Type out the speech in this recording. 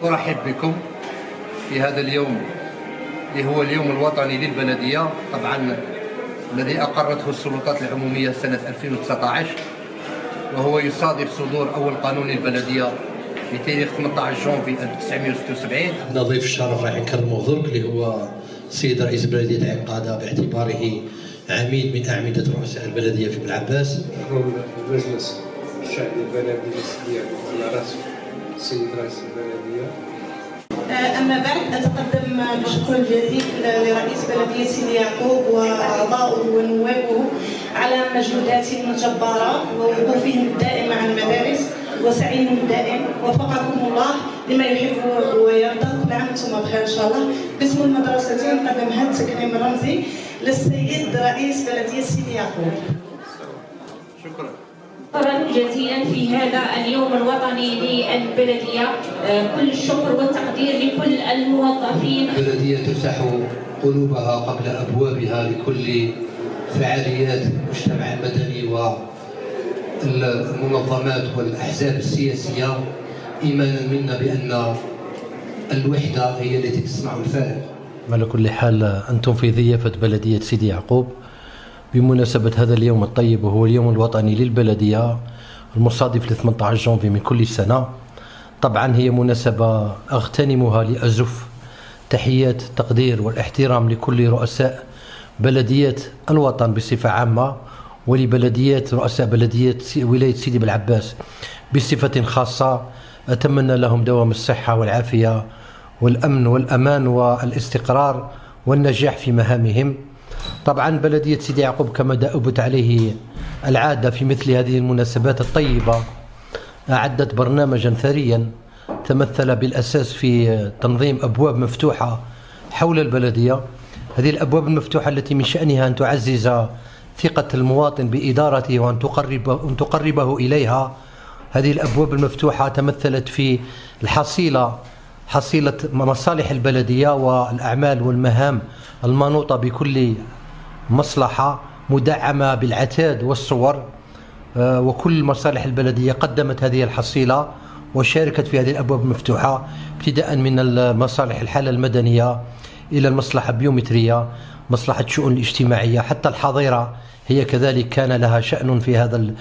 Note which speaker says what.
Speaker 1: أرحب بكم في هذا اليوم اللي هو اليوم الوطني للبلدية، طبعا الذي أقرته السلطات العمومية سنة 2019، وهو يصادف صدور أول قانون للبلدية بتاريخ 18 جونفي 1976.
Speaker 2: نضيف الشرف راح نكرمه درك اللي هو السيد رئيس بلدية عقادة باعتباره عميد من أعمدة رؤساء البلدية في بلعباس.
Speaker 3: المجلس الشعبي البلدي السيدي على رأس السيد رئيس البلدية.
Speaker 4: أما بعد أتقدم بالشكر الجزيل لرئيس بلدية سيدي يعقوب وأعضائه ونوابه على مجهوداتهم الجبارة ووقوفهم الدائم مع المدارس وسعيهم الدائم. وفقكم الله لما يحب ويرضى. كل عام وانتم بخير إن شاء الله. باسم المدرستين نقدم هذا التكريم الرمزي للسيد رئيس بلدية سيدي يعقوب.
Speaker 1: شكرا.
Speaker 5: شكرا جزيلا في هذا اليوم الوطني للبلدية. كل الشكر والتقدير لكل الموظفين.
Speaker 2: البلدية تفتح قلوبها قبل أبوابها لكل فعاليات المجتمع المدني والمنظمات والأحزاب السياسية، إيمانا منا بأن الوحدة هي التي تصنع الفارق.
Speaker 6: على كل حال أنتم في ضيافة بلدية سيدي يعقوب بمناسبة هذا اليوم الطيب، وهو اليوم الوطني للبلدية المصادف ل 18 جونفي من كل سنة. طبعا هي مناسبة أغتنمها لأزف تحيات التقدير والاحترام لكل رؤساء بلديات الوطن بصفة عامة، ولبلديات رؤساء بلدية ولاية سيدي بلعباس بصفة خاصة. أتمنى لهم دوام الصحة والعافية والأمن والأمان والاستقرار والنجاح في مهامهم. طبعا بلدية سيدي يعقوب كما دأبت عليه العادة في مثل هذه المناسبات الطيبة أعدت برنامجا ثريا تمثل بالأساس في تنظيم أبواب مفتوحة حول البلدية. هذه الأبواب المفتوحة التي من شأنها أن تعزز ثقة المواطن بإدارته وأن تقربه إليها. هذه الأبواب المفتوحة تمثلت في حصيلة مصالح البلدية والأعمال والمهام المنوطة بكل مصلحة، مدعمة بالعتاد والصور، وكل مصالح البلدية قدمت هذه الحصيلة وشاركت في هذه الأبواب المفتوحة، ابتداء من المصالح الحالة المدنية إلى المصلحة البيومترية، مصلحة الشؤون الاجتماعية، حتى الحظيرة هي كذلك كان لها شأن في هذا